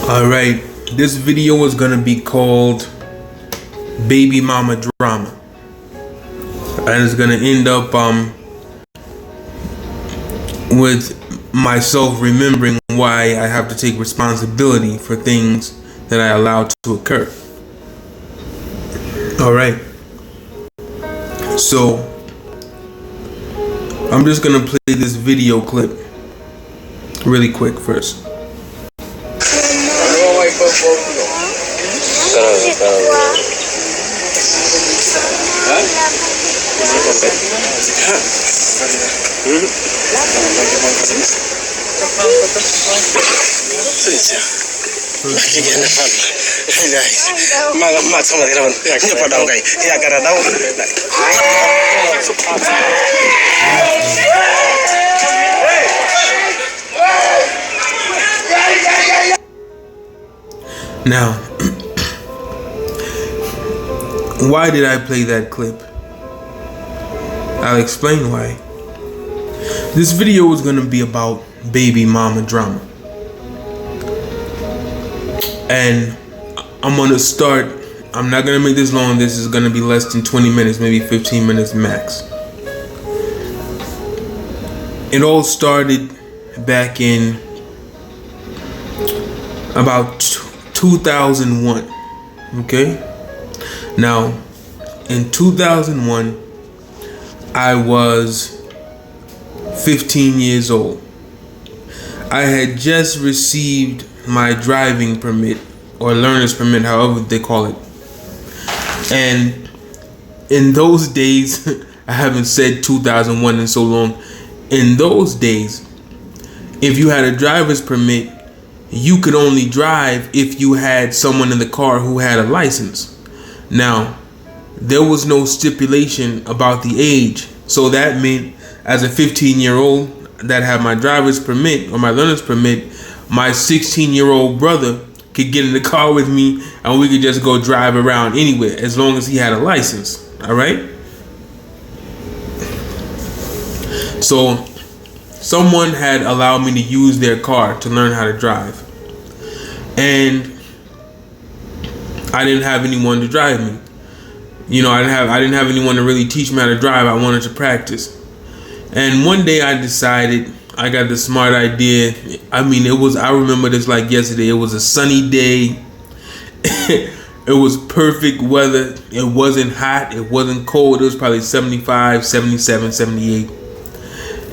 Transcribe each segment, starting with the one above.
Alright, this video is gonna be called Baby Mama Drama. And it's gonna end up with myself remembering why I have to take responsibility for things that I allowed to occur. Alright. So I'm just gonna play this video clip really quick first. Now, why did I play that clip? I'll explain why. This video is going to be about baby mama drama. And I'm going to start, I'm not going to make this long. This is going to be less than 20 minutes, maybe 15 minutes max. It all started back in about 2001. Okay? Now, in 2001, I was 15 years old. I had just received my driving permit, or learner's permit, however they call it. And in those days, I haven't said 2001 in so long. In those days, if you had a driver's permit, you could only drive if you had someone in the car who had a license. Now, there was no stipulation about the age. So that meant as a 15-year-old that had my driver's permit or my learner's permit, my 16-year-old brother could get in the car with me and we could just go drive around anywhere as long as he had a license. All right? So someone had allowed me to use their car to learn how to drive. And I didn't have anyone to drive me. You know, I didn't have anyone to really teach me how to drive. I wanted to practice. And one day I decided, I got the smart idea. I mean, I remember this like yesterday. It was a sunny day. It was perfect weather. It wasn't hot. It wasn't cold. It was probably 75, 77, 78.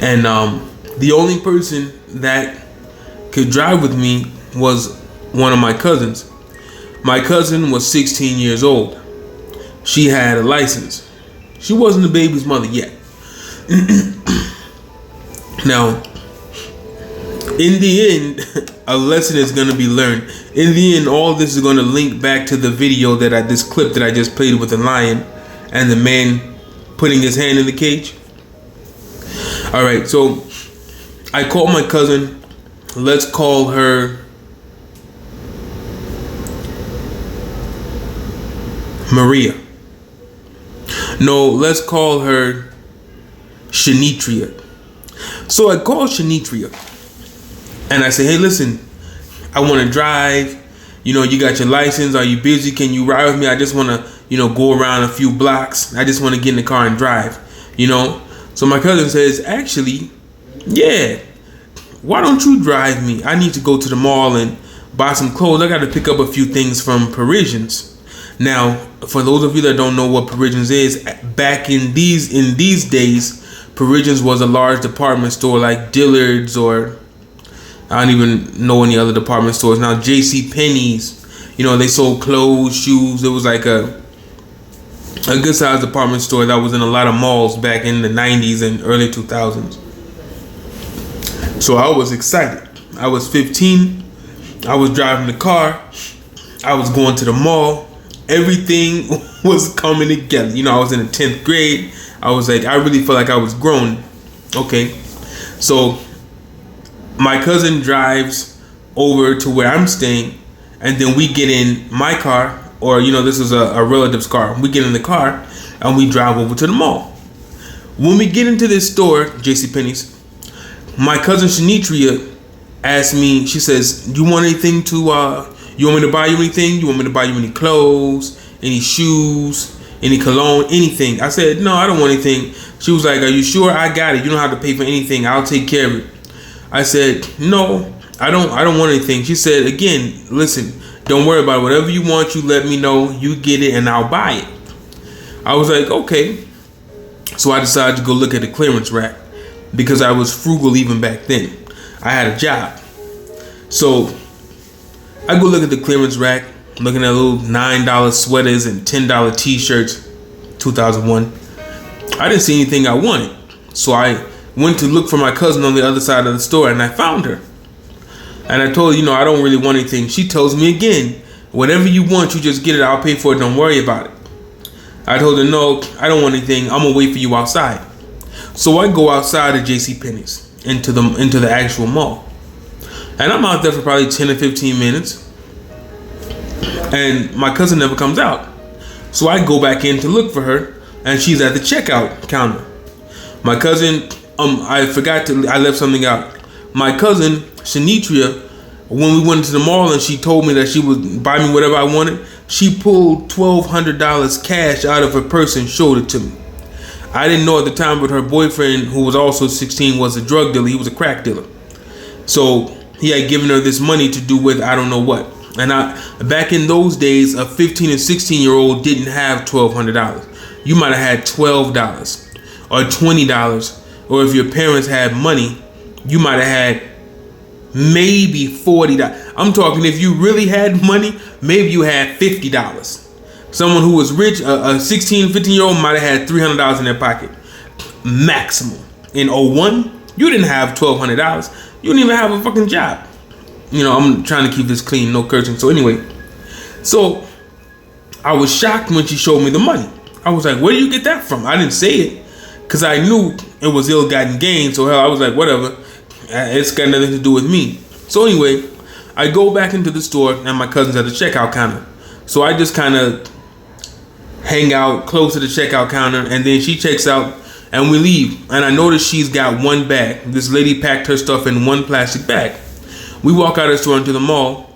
And the only person that could drive with me was one of my cousins. My cousin was 16 years old. She had a license. She wasn't the baby's mother yet. Now, in the end, a lesson is going to be learned. In the end, all this is going to link back to the video this clip that I just played with the lion and the man putting his hand in the cage. All right, so I called my cousin. Let's call her Maria. No, let's call her Shanitria. So I called Shanitria and I said, hey, listen, I want to drive. You know, you got your license. Are you busy? Can you ride with me? I just want to, go around a few blocks. I just want to get in the car and drive, So my cousin says, actually, yeah, why don't you drive me? I need to go to the mall and buy some clothes. I got to pick up a few things from Parisians. Now, for those of you that don't know what Parisians is, back in these days, Parisians was a large department store like Dillard's, or I don't even know any other department stores. Now, J.C. Penney's, they sold clothes, shoes. It was like a good sized department store that was in a lot of malls back in the 90s and early 2000s. So I was excited. I was 15. I was driving the car. I was going to the mall. Everything was coming together. I was in the 10th grade. I was like, I really felt like I was grown. Okay. So my cousin drives over to where I'm staying, and then we get in my car, or, this is a relative's car. We get in the car and we drive over to the mall. When we get into this store, JCPenney's, my cousin Shanitria asked me, she says, you want anything to, you want me to buy you anything? You want me to buy you any clothes, any shoes, any cologne, anything? I said, no, I don't want anything. She was like, are you sure? I got it. You don't have to pay for anything. I'll take care of it. I said, no, I don't want anything. She said, again, listen, don't worry about it. Whatever you want, you let me know. You get it and I'll buy it. I was like, okay. So I decided to go look at the clearance rack because I was frugal even back then. I had a job. So I go look at the clearance rack, looking at little $9 sweaters and $10 t-shirts, 2001. I didn't see anything I wanted. So I went to look for my cousin on the other side of the store and I found her. And I told her, I don't really want anything. She tells me again, whatever you want, you just get it. I'll pay for it. Don't worry about it. I told her, no, I don't want anything. I'm going to wait for you outside. So I go outside of JCPenney's into the actual mall. And I'm out there for probably 10 or 15 minutes. And my cousin never comes out. So I go back in to look for her. And she's at the checkout counter. My cousin, I left something out. My cousin, Shanitria, when we went to the mall and she told me that she would buy me whatever I wanted, she pulled $1,200 cash out of her purse and showed it to me. I didn't know at the time, but her boyfriend, who was also 16, was a drug dealer. He was a crack dealer. So he had given her this money to do with I don't know what. And back in those days, a 15 and 16-year-old didn't have $1,200. You might have had $12 or $20, or if your parents had money, you might have had maybe $40. I'm talking if you really had money, maybe you had $50. Someone who was rich, a 16, 15-year-old might have had $300 in their pocket. Maximum. In 01, you didn't have $1,200. You didn't even have a fucking job. I'm trying to keep this clean, no cursing. So anyway, so I was shocked when she showed me the money. I was like, where do you get that from? I didn't say it because I knew it was ill-gotten gain. So hell, I was like, whatever. It's got nothing to do with me. So anyway, I go back into the store and my cousin's at the checkout counter. So I just kind of hang out close to the checkout counter and then she checks out and we leave. And I notice she's got one bag. This lady packed her stuff in one plastic bag. We walk out of the store into the mall.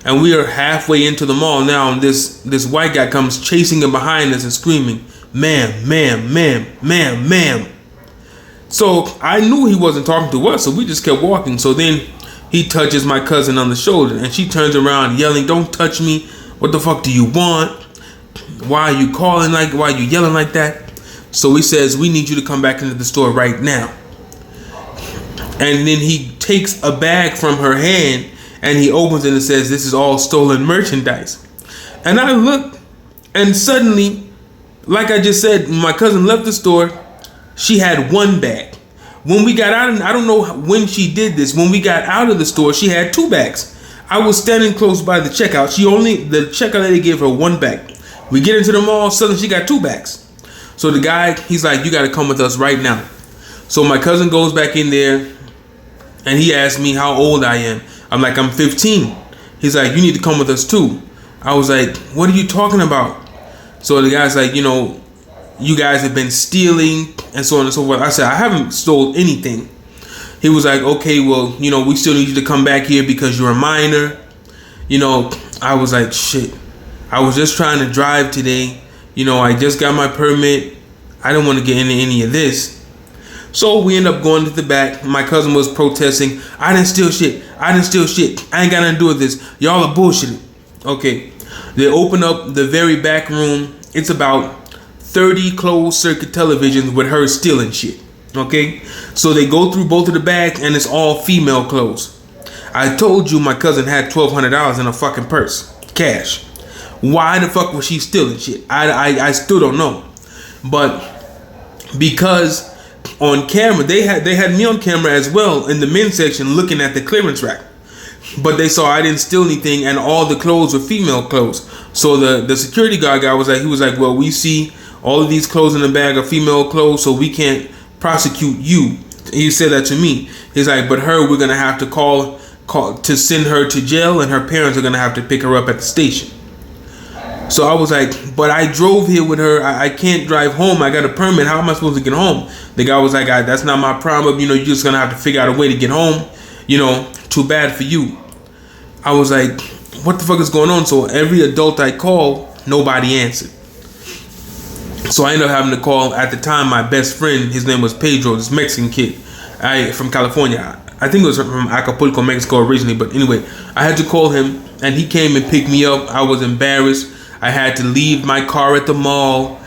And we are halfway into the mall now, and this white guy comes chasing him behind us and screaming, ma'am, ma'am, ma'am, ma'am, ma'am. So I knew he wasn't talking to us, so we just kept walking. So then he touches my cousin on the shoulder, and she turns around yelling, don't touch me. What the fuck do you want? Why are you why are you yelling like that? So he says, we need you to come back into the store right now. And then he takes a bag from her hand and he opens it and says, this is all stolen merchandise. And I look, and suddenly, like I just said, my cousin left the store. She had one bag. When we got out, and I don't know when she did this, when we got out of the store, she had two bags. I was standing close by the checkout. The checkout lady gave her one bag. We get into the mall, suddenly she got two bags. So the guy, he's like, you got to come with us right now. So my cousin goes back in there and he asked me how old I am. I'm like, I'm 15. He's like, you need to come with us too. I was like, what are you talking about? So the guy's like, you guys have been stealing and so on and so forth. I said, I haven't stole anything. He was like, okay, well, we still need you to come back here because you're a minor. I was like, shit. I was just trying to drive today. I just got my permit. I don't want to get into any of this. So we end up going to the back. My cousin was protesting. I didn't steal shit. I didn't steal shit. I ain't got nothing to do with this. Y'all are bullshitting. Okay. They open up the very back room. It's about 30 closed circuit televisions with her stealing shit. Okay. So they go through both of the bags and it's all female clothes. I told you my cousin had $1,200 in a fucking purse. Cash. Why the fuck was she stealing shit? I still don't know. But because on camera, they had me on camera as well in the men's section looking at the clearance rack. But they saw I didn't steal anything and all the clothes were female clothes. So the security guard guy was like, well, we see all of these clothes in the bag are female clothes, so we can't prosecute you. He said that to me. He's like, but her, we're going to have to call to send her to jail and her parents are going to have to pick her up at the station. So I was like, but I drove here with her. I can't drive home. I got a permit. How am I supposed to get home? The guy was like, that's not my problem. You're just going to have to figure out a way to get home. too bad for you. I was like, what the fuck is going on? So every adult I call, nobody answered. So I ended up having to call, at the time, my best friend. His name was Pedro, this Mexican kid from California. I think it was from Acapulco, Mexico originally. But anyway, I had to call him, and he came and picked me up. I was embarrassed. I had to leave my car at the mall.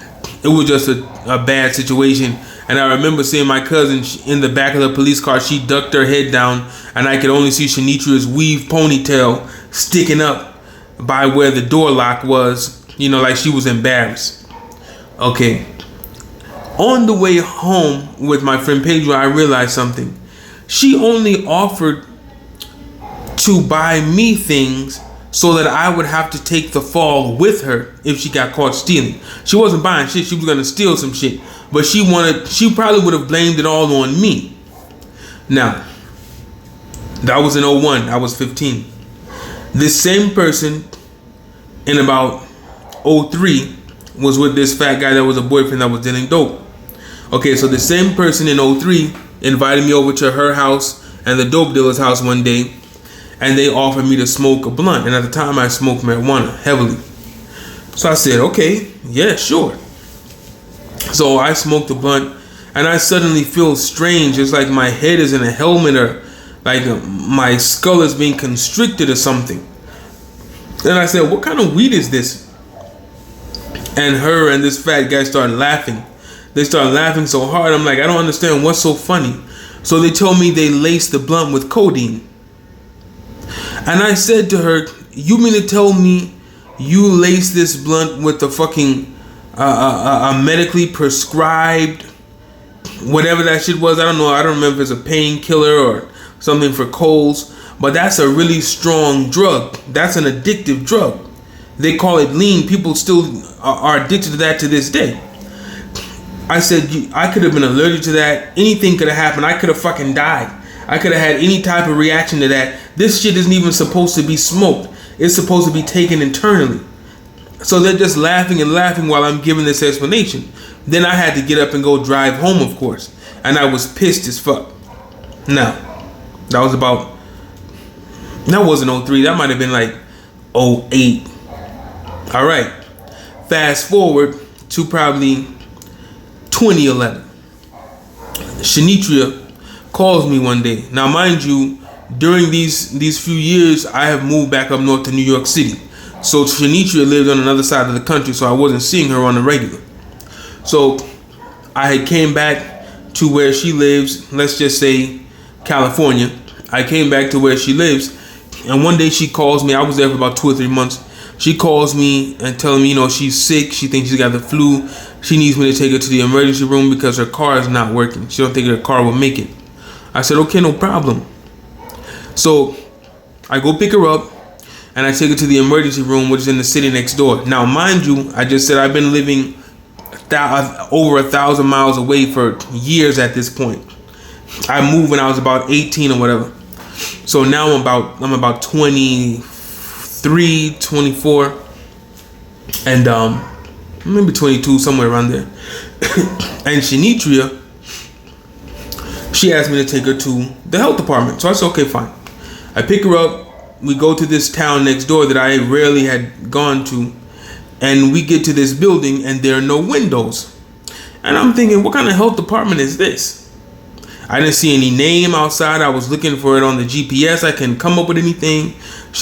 It was just a bad situation. And I remember seeing my cousin in the back of the police car. She ducked her head down, and I could only see Shanitria's weave ponytail sticking up by where the door lock was, like she was embarrassed. Okay. On the way home with my friend Pedro, I realized something. She only offered to buy me things so that I would have to take the fall with her if she got caught stealing. She wasn't buying shit. She was going to steal some shit. But she probably would have blamed it all on me. Now, that was in 01. I was 15. This same person in about 03 was with this fat guy that was a boyfriend that was dealing dope. Okay, so the same person in 03 invited me over to her house and the dope dealer's house one day, and they offered me to smoke a blunt. And at the time, I smoked marijuana heavily. So I said, okay, yeah, sure. So I smoked a blunt, and I suddenly feel strange. It's like my head is in a helmet, or like my skull is being constricted or something. Then I said, what kind of weed is this? And her and this fat guy started laughing. They started laughing so hard. I'm like, I don't understand what's so funny. So they told me they laced the blunt with codeine. And I said to her, you mean to tell me you laced this blunt with the fucking a medically prescribed whatever that shit was? I don't know. I don't remember if it's a painkiller or something for colds. But that's a really strong drug. That's an addictive drug. They call it lean. People still are addicted to that to this day. I said, I could have been allergic to that. Anything could have happened. I could have fucking died. I could have had any type of reaction to that. This shit isn't even supposed to be smoked. It's supposed to be taken internally. So they're just laughing and laughing while I'm giving this explanation. Then I had to get up and go drive home, of course. And I was pissed as fuck. Now, that wasn't 03. That might have been like 08. All right. Fast forward to probably 2011. Shanitria calls me one day. Now, mind you, during these few years, I have moved back up north to New York City. So Shanitria lived on another side of the country, so I wasn't seeing her on the regular. So I had came back to where she lives, let's just say California. I came back to where she lives, and one day she calls me. I was there for about 2 or 3 months. She calls me and telling me, she's sick. She thinks she's got the flu. She needs me to take her to the emergency room because her car is not working. She don't think her car will make it. I said, okay, no problem. So I go pick her up and I take her to the emergency room, which is in the city next door. Now, mind you, I just said I've been living over 1,000 miles away for years at this point. I moved when I was about 18 or whatever. So now I'm about 23, 24, and maybe 22, somewhere around there. And Shanitria, she asked me to take her to the health department. So I said, okay, fine. I pick her up. We go to this town next door that I rarely had gone to. And we get to this building and there are no windows. And I'm thinking, what kind of health department is this? I didn't see any name outside. I was looking for it on the GPS. I couldn't come up with anything.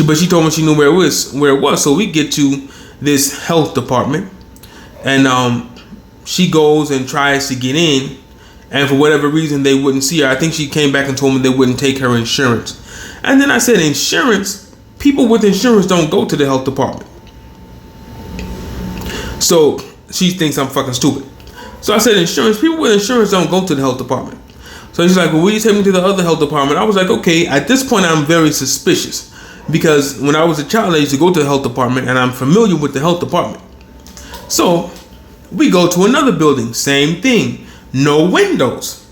But she told me she knew where it was. So we get to this health department. And she goes and tries to get in. And for whatever reason, they wouldn't see her. I think she came back and told me they wouldn't take her insurance. And then I said, insurance? People with insurance don't go to the health department. So she thinks I'm fucking stupid. So I said, insurance? People with insurance don't go to the health department. So she's like, well, will you take me to the other health department? I was like, okay. At this point, I'm very suspicious. Because when I was a child, I used to go to the health department. And I'm familiar with the health department. So we go to another building. Same thing. No windows.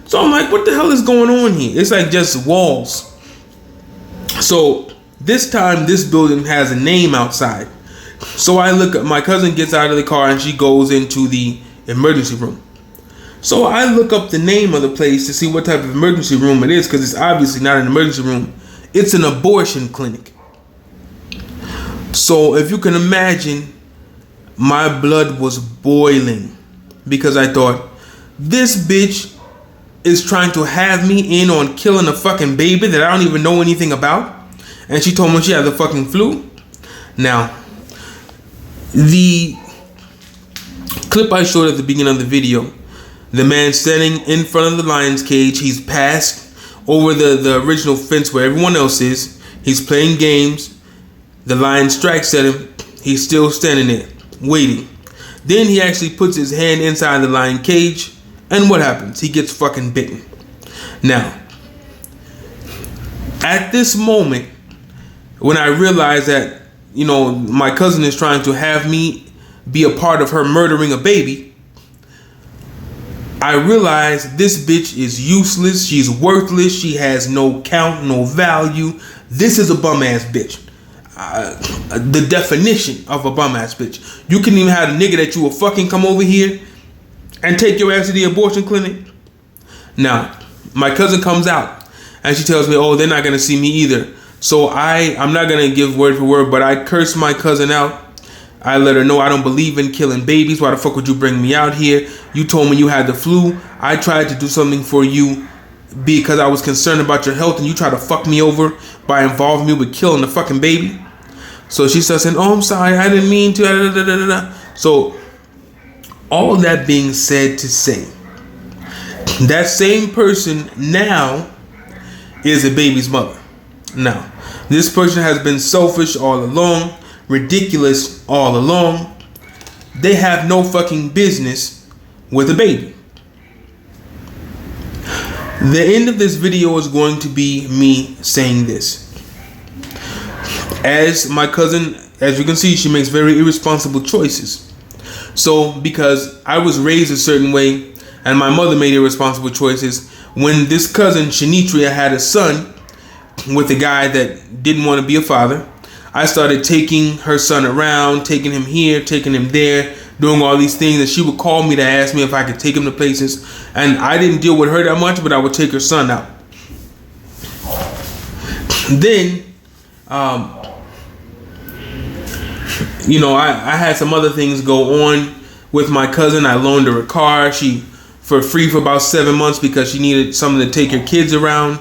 So I'm like, what the hell is going on here? It's like just walls. So this time, this building has a name outside. So I look at, my cousin gets out of the car and she goes into the emergency room. So I look up the name of the place to see what type of emergency room it is, because it's obviously not an emergency room It's an abortion clinic. So if you can imagine, my blood was boiling because I thought, this bitch is trying to have me in on killing a fucking baby that I don't even know anything about. And she told me she had the fucking flu. Now, the clip I showed at the beginning of the video, the man standing in front of the lion's cage, he's passed over the original fence where everyone else is. He's playing games. The lion strikes at him. He's still standing there, waiting. Then he actually puts his hand inside the lion cage, and what happens? He gets fucking bitten. Now, at this moment, when I realized that, you know, my cousin is trying to have me be a part of her murdering a baby, I realized this bitch is useless. She's worthless. She has no count, no value. This is a bum ass bitch. The definition of a bum ass bitch. You couldn't even have a nigga that you will fucking come over here and take your ass to the abortion clinic. Now, my cousin comes out and she tells me, oh, they're not gonna see me either. So I'm not gonna give word for word, but I cursed my cousin out. I let her know I don't believe in killing babies. Why the fuck would you bring me out here? You told me you had the flu. I tried to do something for you because I was concerned about your health, and you tried to fuck me over by involving me with killing the fucking baby. So she starts saying, oh, I'm sorry, I didn't mean to. So all that being said to say, that same person now is a baby's mother. Now, this person has been selfish all along, ridiculous all along. They have no fucking business with a baby. The end of this video is going to be me saying this. As my cousin, as you can see, she makes very irresponsible choices. So, because I was raised a certain way and my mother made irresponsible choices, when this cousin, Shanitria, had a son with a guy that didn't want to be a father, I started taking her son around, taking him here, taking him there, doing all these things. And she would call me to ask me if I could take him to places. And I didn't deal with her that much, but I would take her son out. Then, you know, I had some other things go on with my cousin. I loaned her a car. For free for about 7 months because she needed something to take her kids around.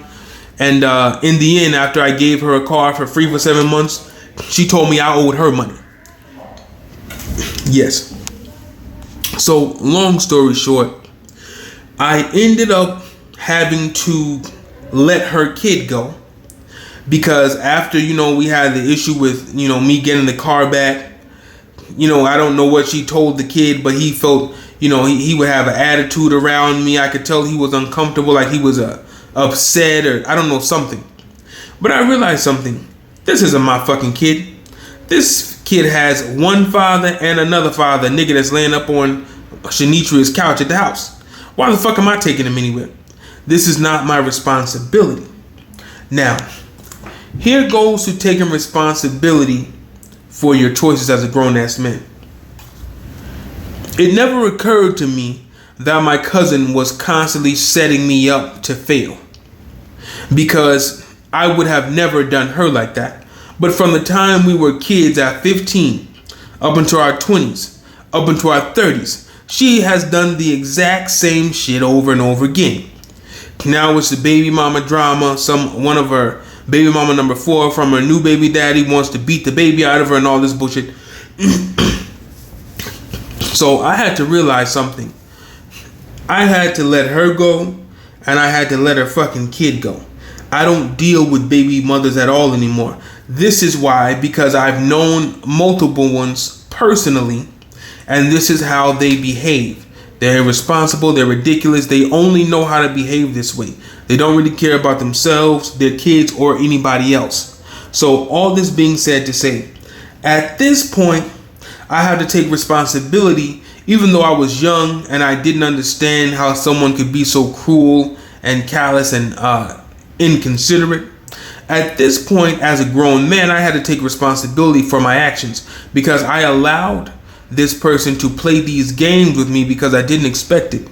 And in the end, after I gave her a car for free for 7 months, she told me I owed her money. Yes. So, long story short, I ended up having to let her kid go because after, you know, we had the issue with, you know, me getting the car back. You know, I don't know what she told the kid, but he felt, you know, he would have an attitude around me. I could tell he was uncomfortable, like he was upset or I don't know, something. But I realized something. This isn't my fucking kid. This kid has one father and another father, nigga that's laying up on Shanitria's couch at the house. Why the fuck am I taking him anywhere? This is not my responsibility. Now, here goes to taking responsibility for your choices as a grown-ass man. It never occurred to me that my cousin was constantly setting me up to fail, because I would have never done her like that. But from the time we were kids at 15, up into our 20s, up into our 30s, she has done the exact same shit over and over again. Now it's the baby mama drama. One of her baby mama number 4 from her new baby daddy wants to beat the baby out of her and all this bullshit. So I had to realize something. I had to let her go, and I had to let her fucking kid go. I don't deal with baby mothers at all anymore. This is why, because I've known multiple ones personally, and this is how they behave. They're irresponsible, they're ridiculous, they only know how to behave this way. They don't really care about themselves, their kids, or anybody else. So all this being said to say, at this point, I had to take responsibility, even though I was young and I didn't understand how someone could be so cruel and callous and inconsiderate. At this point, as a grown man, I had to take responsibility for my actions because I allowed this person to play these games with me because I didn't expect it.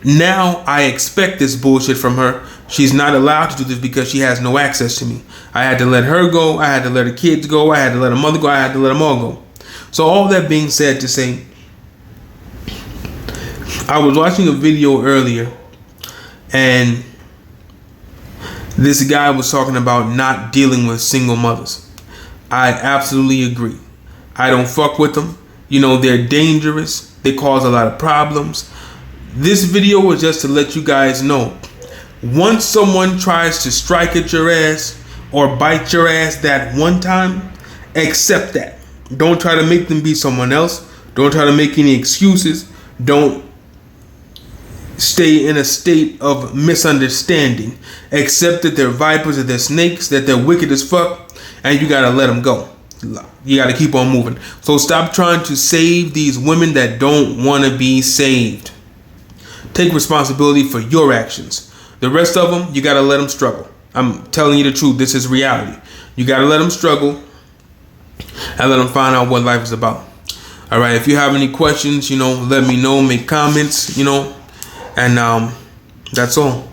Now I expect this bullshit from her She's not allowed to do this because she has no access to me. I had to let her go. I had to let her kids go. I had to let her mother go. I had to let them all go. So all that being said to say, I was watching a video earlier, and this guy was talking about not dealing with single mothers. I absolutely agree. I don't fuck with them. You know, they're dangerous. They cause a lot of problems. This video was just to let you guys know, once someone tries to strike at your ass or bite your ass that one time, accept that. Don't try to make them be someone else. Don't try to make any excuses. Don't stay in a state of misunderstanding. Accept that they're vipers, that they're snakes, that they're wicked as fuck, and you gotta let them go. You gotta keep on moving. So stop trying to save these women that don't want to be saved. Take responsibility for your actions. The rest of them, you gotta let them struggle. I'm telling you the truth. This is reality. You gotta let them struggle and let them find out what life is about. All right. If you have any questions, let me know. Make comments. And that's all.